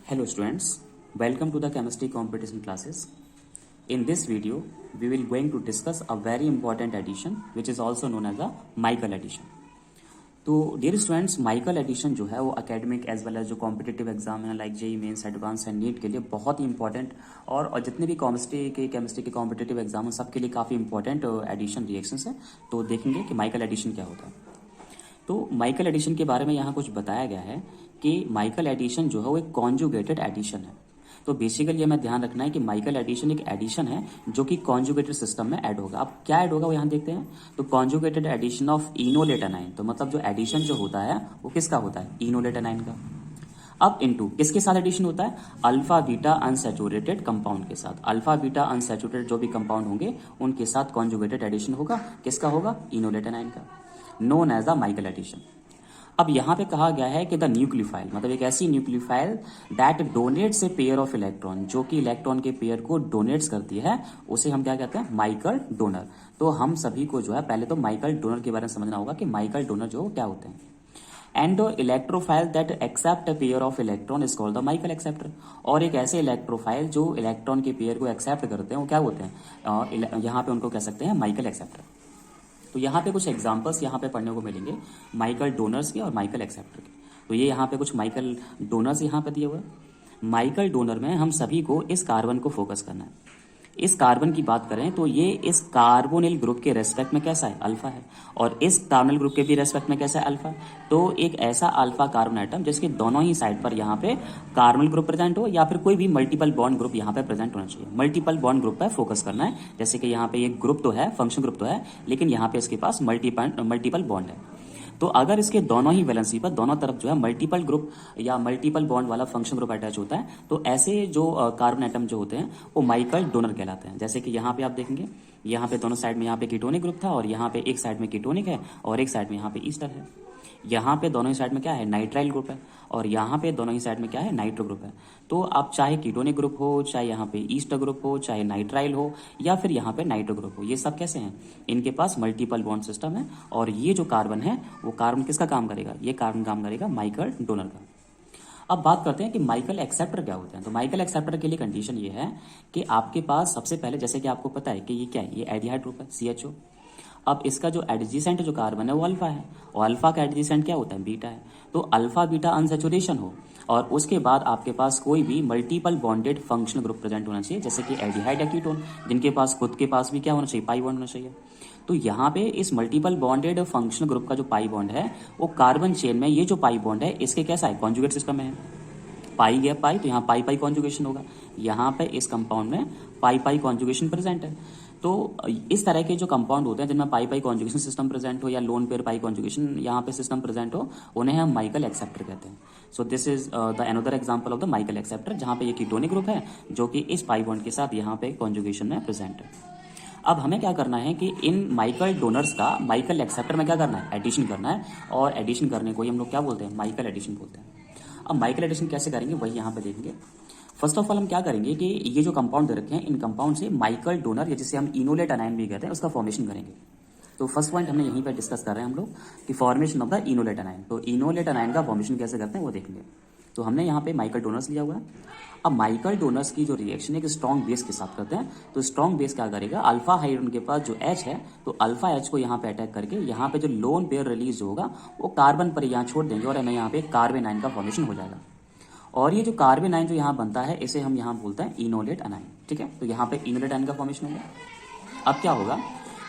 Hello students, welcome to the chemistry competition classes. In this video, we will going to discuss a very important addition which is also known as the Michael addition. तो dear students, Michael addition जो है वो academic as well as जो competitive exam है like JEE mains, advance and NEET के लिए बहुत ही important और जितने भी केमिस्ट्री के कॉम्पिटिटिव एग्जाम हैं सबके लिए काफ़ी इंपॉर्टेंट एडिशन रिएक्शंस है। तो देखेंगे कि माइकल एडिशन क्या होता है। तो माइकल एडिशन के बारे में यहाँ कुछ बताया गया है कि माइकल एडिशन जो है वो एक कॉन्जुगेटेड एडिशन है। तो बेसिकली हमें ध्यान रखना है कि माइकल एडिशन एक एडिशन है जो कि कॉन्जुगेटेड सिस्टम में ऐड होगा। अब क्या ऐड होगा वो यहाँ देखते हैं। तो conjugated addition of enolate anion, तो मतलब जो एडिशन जो होता है वो किसका होता है, इनोलेट एनाइन का। अब इनटू किसके साथ एडिशन होता है, अल्फा बीटा अनसैचुरेटेड कंपाउंड के साथ। अल्फा बीटा अनसैचुरेटेड जो भी कंपाउंड होंगे उनके साथ कॉन्जुगेटेड एडिशन होगा। किसका होगा, इनोलेट एनाइन का, known as the Michael addition. अब यहाँ पे कहा गया है कि द न्यूक्लियोफाइल मतलब एक ऐसी nucleophile that donates a pair of electron, जो कि इलेक्ट्रॉन के पेयर को डोनेट्स करती है, उसे हम क्या कहते हैं, माइकल डोनर। तो हम सभी को जो है पहले तो माइकल डोनर के बारे में समझना होगा कि माइकल डोनर जो क्या होते हैं। And electrophile that accept a pair of electron is called the Michael acceptor. और एक ऐसे इलेक्ट्रोफाइल जो इलेक्ट्रॉन के पेयर को एक्सेप्ट करते हैं वो क्या होते हैं, यहाँ पे उनको कह सकते हैं माइकल एक्सेप्टर। तो यहाँ पे कुछ एग्जांपल्स यहाँ पे पढ़ने को मिलेंगे माइकल डोनर्स के और माइकल एक्सेप्टर के। तो ये यहाँ पे कुछ माइकल डोनर्स यहाँ पे दिए हुए हैं। माइकल डोनर में हम सभी को इस कार्बन को फोकस करना है। इस कार्बन की बात करें तो ये इस कार्बोनिल ग्रुप के रेस्पेक्ट में कैसा है, अल्फा है, और इस कार्बोनिल ग्रुप के भी रेस्पेक्ट में कैसा है, अल्फा। तो एक ऐसा अल्फा कार्बन एटम जिसके दोनों ही साइड पर यहाँ पे कार्बोनिल ग्रुप प्रेजेंट हो या फिर कोई भी मल्टीपल बॉन्ड ग्रुप यहाँ पे प्रेजेंट होना चाहिए। मल्टीपल बॉन्ड ग्रुप पर फोकस करना है। जैसे कि यहाँ पे ये ग्रुप तो है, फंक्शन ग्रुप तो है, लेकिन यहाँ पे इसके पास मल्टीपल बॉन्ड है। तो अगर इसके दोनों ही वैलेंसी पर दोनों तरफ जो है मल्टीपल ग्रुप या मल्टीपल बॉन्ड वाला फंक्शन ग्रुप अटैच होता है, तो ऐसे जो कार्बन एटम जो होते हैं वो माइकल डोनर कहलाते हैं। जैसे कि यहाँ पे आप देखेंगे, यहाँ पे दोनों साइड में यहाँ पे कीटोनिक ग्रुप था और यहाँ पे एक साइड में कीटोनिक है और एक साइड में यहाँ पे ईस्टर है। यहाँ पे दोनों ही साइड में क्या है, नाइट्राइल ग्रुप है, और यहाँ पे दोनों ही साइड में क्या है, नाइट्रो ग्रुप है। तो आप चाहे कीटोनिक ग्रुप हो, चाहे यहाँ पे ईस्टर ग्रुप हो, चाहे नाइट्राइल हो या फिर यहाँ पे नाइट्रो ग्रुप हो, ये सब कैसे हैं, इनके पास मल्टीपल बॉन्ड सिस्टम है। और ये जो कार्बन है वो कार्बन किसका काम करेगा, ये कार्बन काम करेगा माइकल डोनर का। अब बात करते हैं कि माइकल एक्सेप्टर क्या होते हैं। तो माइकल एक्सेप्टर के लिए कंडीशन ये है कि आपके पास सबसे पहले, जैसे कि आपको पता है कि ये क्या है, ये एडिहाइड ग्रुप है, CHO। अब इसका जो एडजेसेंट जो कार्बन है वो अल्फा है, और अल्फा का एडजेसेंट क्या होता है, बीटा है। तो अल्फा बीटा अनसैचुरेशन हो और उसके बाद आपके पास कोई भी multiple bonded functional group present होना चाहिए, जैसे कि एल्डिहाइड या कीटोन, जिनके पास खुद के पास भी क्या होना चाहिए, पाई बॉन्ड होना चाहिए। तो यहाँ पे इस मल्टीपल बॉन्डेड फंक्शनल ग्रुप का जो पाई बॉन्ड है वो कार्बन चेन में, ये जो पाई बॉन्ड है इसके कैसा है, कॉन्जुगेट सिस्टम में है। पाई गया पाई, तो यहाँ पाई पाई कॉन्जुगेशन होगा। यहाँ पे इस कंपाउंड में पाई पाई कॉन्जुगेशन प्रेजेंट है। तो इस तरह के जो कंपाउंड होते हैं जिनमें पाई पाई कॉन्जुगेशन सिस्टम प्रेजेंट हो या लोन पेयर पाई कॉन्जुगेशन यहाँ पे सिस्टम प्रेजेंट हो, उन्हें हम माइकल एक्सेप्टर कहते हैं। So this is the another example of the Michael acceptor, जहाँ पे ये कीटोनिक ग्रुप है जो कि इस पाई बॉन्ड के साथ यहाँ पे कॉन्जुगेशन में प्रेजेंट है। अब हमें क्या करना है कि इन माइकल डोनर्स का माइकल एक्सेप्टर में क्या करना है, एडिशन करना है। और एडिशन करने को ही हम लोग क्या बोलते हैं, माइकल एडिशन बोलते हैं। अब माइकल एडिशन कैसे करेंगे वही यहाँ पे देखेंगे। फर्स्ट ऑफ ऑल हम क्या करेंगे कि ये जो कंपाउंड दे रखे हैं इन कंपाउंड से माइकल डोनर या जिसे हम इनोलेट एनाइन भी कहते हैं उसका फॉर्मेशन करेंगे। तो फर्स्ट पॉइंट हमने यहीं पे डिस्कस कर रहे हैं हम लोग कि formation of the enolate anion. तो इनोलेट एनाइन का फॉर्मेशन कैसे करते हैं वो देखेंगे। तो हमने यहाँ पे माइकल डोनर्स लिया हुआ है। अब माइकल डोनर्स की जो रिएक्शन है कि स्ट्रॉन्ग बेस के साथ करते हैं। तो स्ट्रॉन्ग बेस क्या करेगा, अल्फा हाइड्रोजन के पास जो H है तो अल्फा H को यहाँ पे अटैक करके यहाँ पे जो लोन पेयर रिलीज होगा वो कार्बन पर यहाँ छोड़ देंगे और हमें यहाँ पे कार्बन आयन का फॉर्मेशन हो जाएगा। और ये जो कार्बन आयन जो यहाँ बनता है इसे हम यहाँ बोलते हैं इनोलेट एनाइन। ठीक है, तो यहाँ पे इनोलेट एनाइन का फॉर्मेशन हो गया। अब क्या होगा,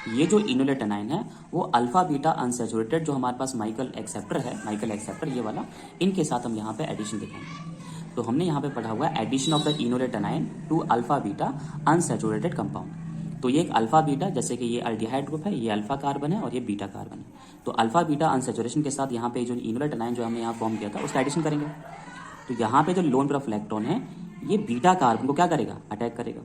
ये जो इनोलेट एनाइन है वो अल्फा बीटा अनसैचुरेटेड जो हमारे पास माइकल एक्सेप्टर है, माइकल एक्सेप्टर ये वाला, इनके साथ हम यहाँ पे एडिशन दिखाएंगे। तो हमने यहाँ पे पढ़ा हुआ है addition of the enolate anion to alpha beta unsaturated compound. तो ये एक अल्फा बीटा, जैसे कि ये अल्डिहाइड ग्रुप है, ये अल्फा कार्बन है और ये बीटा कार्बन है। तो अल्फा बीटा अनसैचुरेशन के साथ यहाँ पे जो इनोलेट एनाइन जो हमने यहाँ फॉर्म किया था उसका एडिशन करेंगे। तो यहाँ पे जो लोन पेयर ऑफ इलेक्ट्रॉन है ये बीटा कार्बन को क्या करेगा, अटैक करेगा।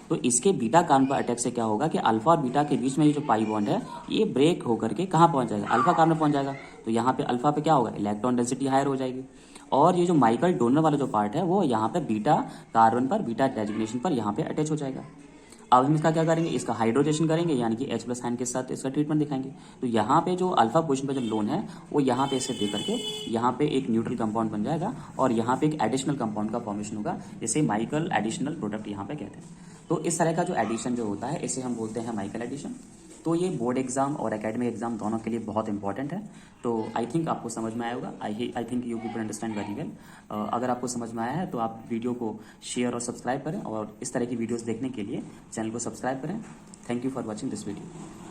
तो इसके बीटा कार्बन पर अटैक से क्या होगा कि अल्फा और बीटा के बीच में ये जो पाई बॉन्ड है ये ब्रेक होकर के कहाँ पहुंच जाएगा, अल्फा कार्बन पहुंच जाएगा। तो यहाँ पे अल्फा पे क्या होगा, इलेक्ट्रॉन डेंसिटी हायर हो जाएगी। और ये जो माइकल डोनर वाला जो पार्ट है वो यहाँ पे बीटा कार्बन पर, बीटा डेजिग्नेशन पर यहाँ पे अटैच हो जाएगा। अब हम इसका क्या करेंगे, इसका हाइड्रोजेशन करेंगे, यानी कि H प्लस आयन के साथ इसका ट्रीटमेंट दिखाएंगे। तो यहाँ पे जो अल्फा पोजीशन पे जो लोन है वो यहाँ पे इसे दे करके यहाँ पे एक न्यूट्रल कंपाउंड बन जाएगा और यहाँ पे एक एडिशनल कंपाउंड का फॉर्मेशन होगा, इसे माइकल एडिशनल प्रोडक्ट यहाँ पे कहते हैं। तो इस तरह का जो एडिशन जो होता है इसे हम बोलते हैं माइकल एडिशन। तो ये बोर्ड एग्जाम और एकेडमिक एग्जाम दोनों के लिए बहुत इंपॉर्टेंट है। तो आई थिंक आपको समझ में आया होगा। I think you people understand very well. अगर आपको समझ में आया है तो आप वीडियो को शेयर और सब्सक्राइब करें और इस तरह की वीडियोस देखने के लिए चैनल को सब्सक्राइब करें। Thank you for watching this video.